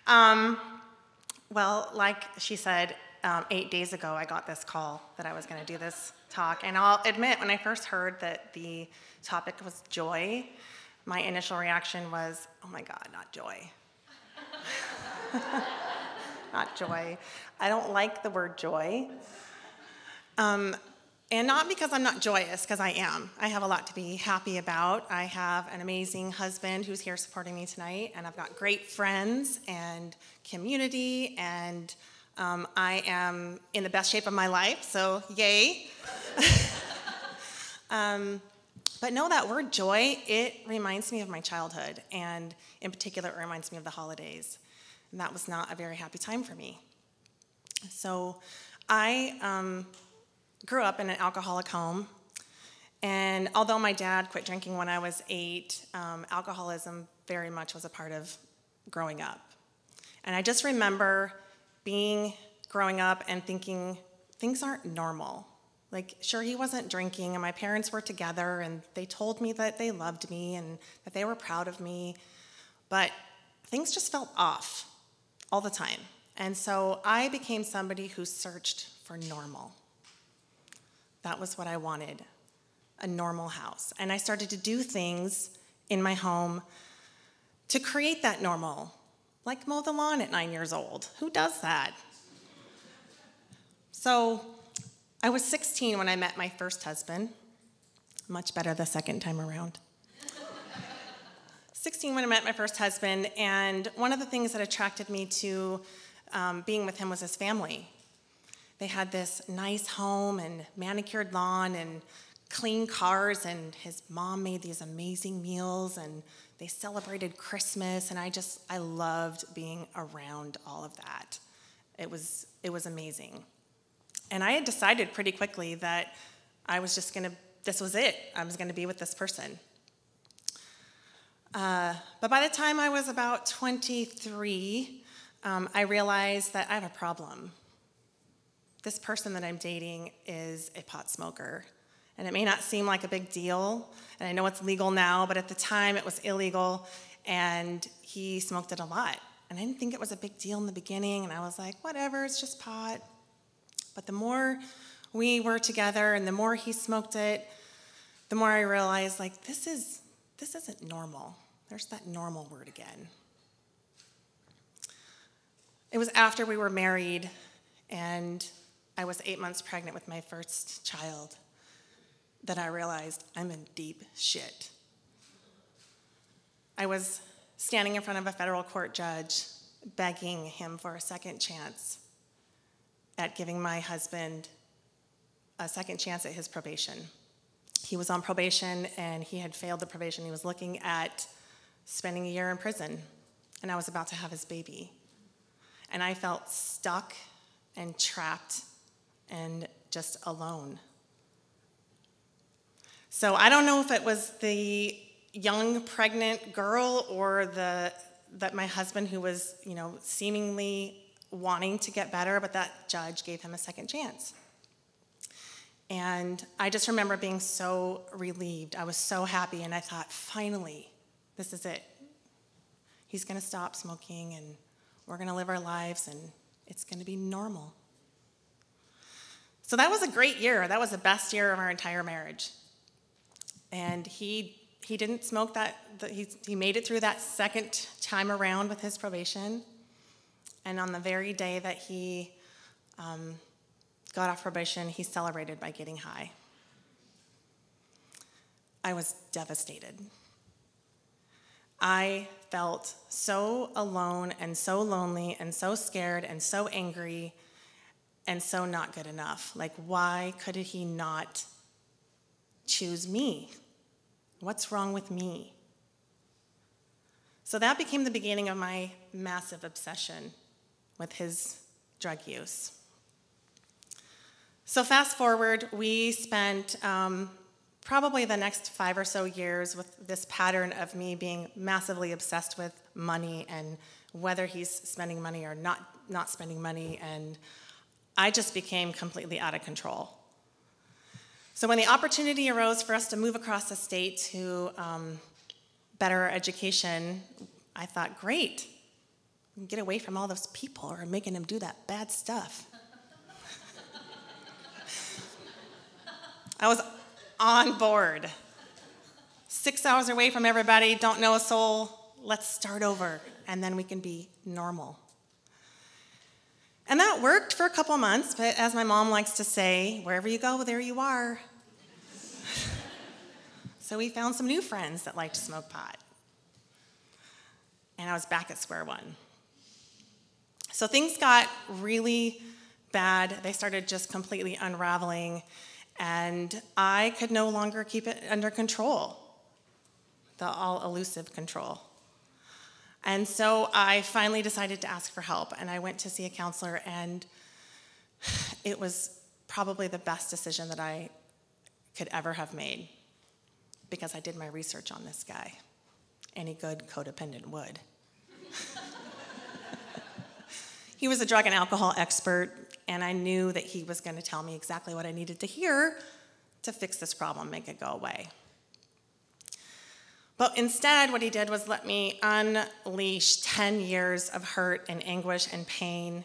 Um, well, like she said, 8 days ago I got this call that I was going to do this talk. And I'll admit, when I first heard that the topic was joy, my initial reaction was, oh my God, not joy. Not joy. I don't like the word joy. And not because I'm not joyous, because I am. I have a lot to be happy about. I have an amazing husband who's here supporting me tonight, and I've got great friends and community, and I am in the best shape of my life, so yay. But no, that word joy, it reminds me of my childhood, and in particular, it reminds me of the holidays. And that was not a very happy time for me. So I grew up in an alcoholic home, and although my dad quit drinking when I was 8, alcoholism very much was a part of growing up. And I just remember growing up and thinking, things aren't normal. Like, sure, he wasn't drinking, and my parents were together, and they told me that they loved me and that they were proud of me, but things just felt off all the time. And so I became somebody who searched for normal. That was what I wanted, a normal house. And I started to do things in my home to create that normal, like mow the lawn at 9 years old. Who does that? So I was 16 when I met my first husband. Much better the second time around. 16 when I met my first husband, and one of the things that attracted me to being with him was his family. They had this nice home and manicured lawn and clean cars, and his mom made these amazing meals, and they celebrated Christmas, and I loved being around all of that. It was amazing. And I had decided pretty quickly that this was it. I was gonna be with this person. But by the time I was about 23, I realized that I have a problem. This person that I'm dating is a pot smoker. And it may not seem like a big deal, and I know it's legal now, but at the time it was illegal, and he smoked it a lot. And I didn't think it was a big deal in the beginning, and I was like, whatever, it's just pot. But the more we were together and the more he smoked it, the more I realized, like, this isn't normal. There's that normal word again. It was after we were married and I was 8 months pregnant with my first child that I realized I'm in deep shit. I was standing in front of a federal court judge begging him for a second chance at giving my husband a second chance at his probation. He was on probation and he had failed the probation. He was looking at spending a year in prison, and I was about to have his baby. And I felt stuck and trapped and just alone. So I don't know if it was the young pregnant girl or that my husband who was, seemingly wanting to get better, but that judge gave him a second chance. And I just remember being so relieved. I was so happy, and I thought, finally, this is it. He's going to stop smoking, and we're going to live our lives, and it's going to be normal. So that was a great year. That was the best year of our entire marriage. And he didn't smoke he made it through that second time around with his probation. And on the very day that he got off probation, he celebrated by getting high. I was devastated. I felt so alone and so lonely and so scared and so angry and so not good enough. Like, why could he not choose me? What's wrong with me? So that became the beginning of my massive obsession with his drug use. So fast forward, we spent probably the next 5 or so years with this pattern of me being massively obsessed with money and whether he's spending money or not spending money, and I just became completely out of control. So when the opportunity arose for us to move across the state to better our education, I thought, great, Get away from all those people who are making him do that bad stuff. I was on board. 6 hours away from everybody, don't know a soul. Let's start over, and then we can be normal. And that worked for a couple months, but as my mom likes to say, wherever you go, there you are. So we found some new friends that liked to smoke pot. And I was back at square one. So things got really bad. They started just completely unraveling, and I could no longer keep it under control, the all-elusive control. And so I finally decided to ask for help, and I went to see a counselor, and it was probably the best decision that I could ever have made, because I did my research on this guy. Any good codependent would. He was a drug and alcohol expert, and I knew that he was going to tell me exactly what I needed to hear to fix this problem, make it go away. But instead, what he did was let me unleash 10 years of hurt and anguish and pain.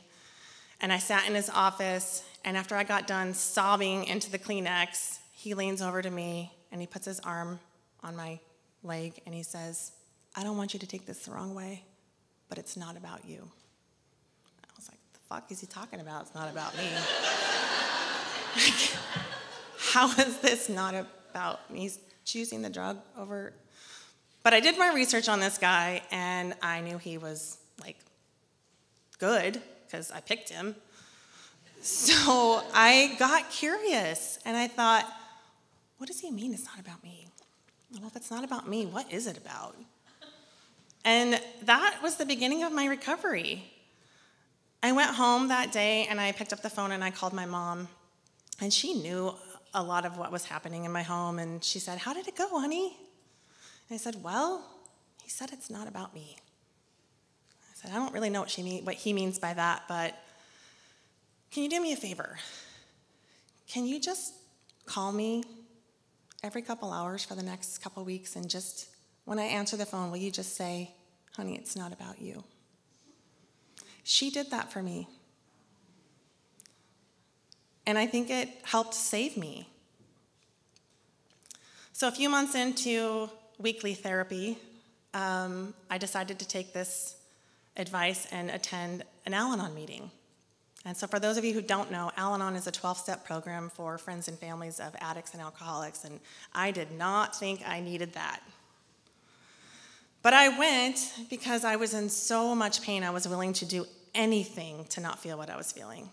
And I sat in his office, and after I got done sobbing into the Kleenex, he leans over to me, and he puts his arm on my leg, and he says, I don't want you to take this the wrong way, but it's not about you. I was like, the fuck is he talking about? It's not about me. Like, how is this not about me? He's choosing the drug over... But I did my research on this guy, and I knew he was, like, good, because I picked him. So I got curious, and I thought, what does he mean it's not about me? Well, if it's not about me, what is it about? And that was the beginning of my recovery. I went home that day, and I picked up the phone, and I called my mom, and she knew a lot of what was happening in my home, and she said, how did it go, honey? And I said, well, he said it's not about me. I said, I don't really know what he means by that, but can you do me a favor? Can you just call me every couple hours for the next couple weeks, and just, when I answer the phone, will you just say, honey, it's not about you? She did that for me. And I think it helped save me. So a few months into weekly therapy, I decided to take this advice and attend an Al-Anon meeting. And so for those of you who don't know, Al-Anon is a 12-step program for friends and families of addicts and alcoholics, and I did not think I needed that. But I went because I was in so much pain, I was willing to do anything to not feel what I was feeling.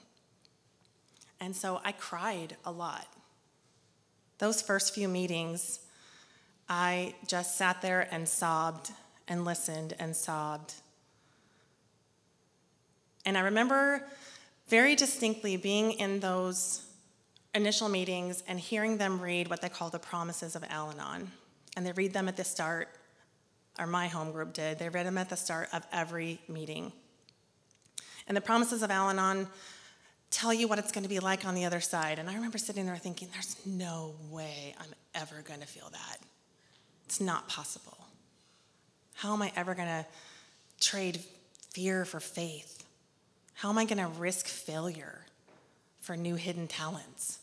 And so I cried a lot. Those first few meetings, I just sat there and sobbed and listened and sobbed. And I remember very distinctly being in those initial meetings and hearing them read what they call the promises of Al-Anon. And they read them at the start, or my home group did. They read them at the start of every meeting. And the promises of Al-Anon tell you what it's going to be like on the other side. And I remember sitting there thinking, there's no way I'm ever going to feel that. It's not possible. How am I ever going to trade fear for faith? How am I going to risk failure for new hidden talents?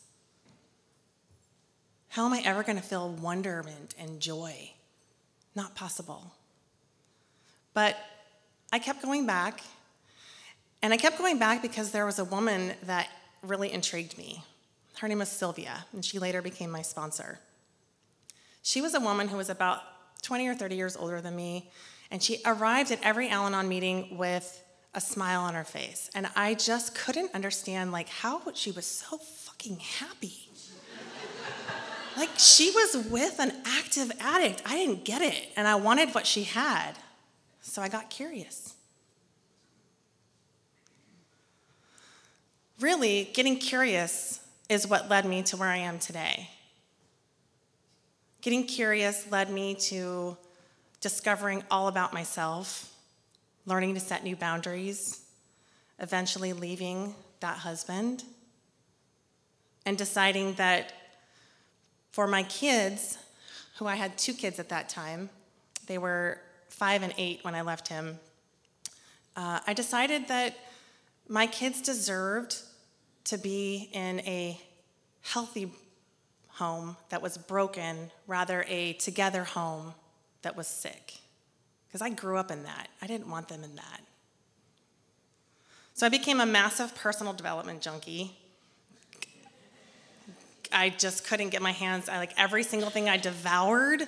How am I ever going to feel wonderment and joy? Not possible. But I kept going back, and I kept going back because there was a woman that really intrigued me. Her name was Sylvia, and she later became my sponsor. She was a woman who was about 20 or 30 years older than me, and she arrived at every Al-Anon meeting with a smile on her face. And I just couldn't understand, like, how she was so fucking happy. Like, she was with an active addict. I didn't get it, and I wanted what she had. So I got curious. Really, getting curious is what led me to where I am today. Getting curious led me to discovering all about myself, learning to set new boundaries, eventually leaving that husband, and deciding that for my kids, who I had 2 kids at that time, they were 5 and 8 when I left him, I decided that my kids deserved to be in a healthy home that was broken, rather a together home that was sick. Because I grew up in that. I didn't want them in that. So I became a massive personal development junkie. I just couldn't get my hands, every single thing I devoured,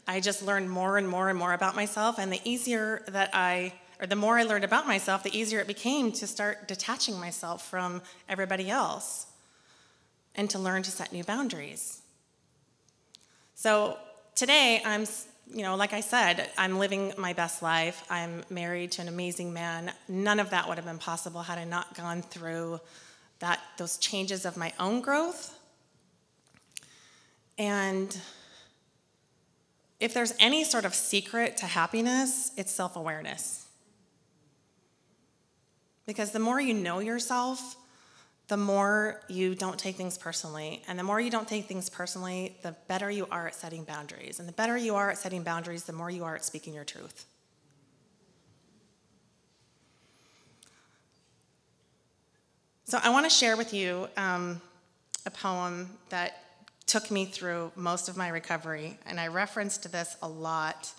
I just learned more and more and more about myself. And the more I learned about myself, the easier it became to start detaching myself from everybody else and to learn to set new boundaries. So today, like I said, I'm living my best life. I'm married to an amazing man. None of that would have been possible had I not gone through those changes of my own growth. And if there's any sort of secret to happiness, it's self-awareness. Because the more you know yourself, the more you don't take things personally. And the more you don't take things personally, the better you are at setting boundaries. And the better you are at setting boundaries, the more you are at speaking your truth. So I want to share with you a poem that took me through most of my recovery, and I referenced this a lot.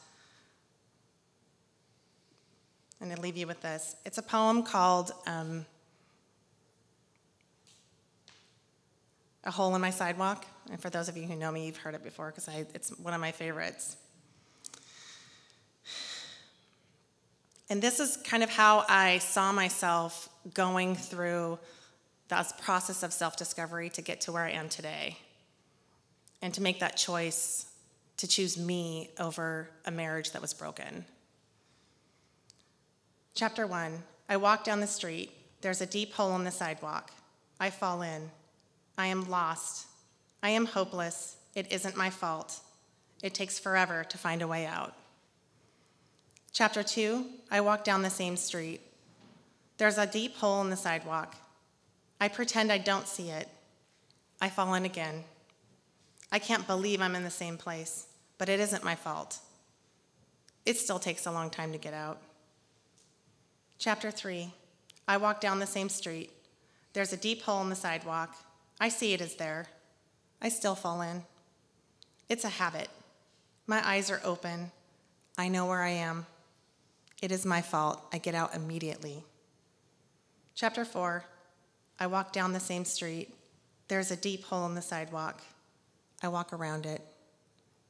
And I'll leave you with this. It's a poem called A Hole in My Sidewalk. And for those of you who know me, you've heard it before because it's one of my favorites. And this is kind of how I saw myself going through this process of self-discovery to get to where I am today. And to make that choice to choose me over a marriage that was broken. Chapter 1, I walk down the street. There's a deep hole in the sidewalk. I fall in. I am lost. I am hopeless. It isn't my fault. It takes forever to find a way out. Chapter 2, I walk down the same street. There's a deep hole in the sidewalk. I pretend I don't see it. I fall in again. I can't believe I'm in the same place, but it isn't my fault. It still takes a long time to get out. Chapter 3, I walk down the same street. There's a deep hole in the sidewalk. I see it is there. I still fall in. It's a habit. My eyes are open. I know where I am. It is my fault. I get out immediately. Chapter 4, I walk down the same street. There's a deep hole in the sidewalk. I walk around it.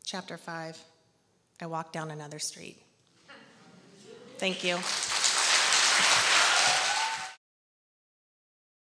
Chapter 5, I walk down another street. Thank you.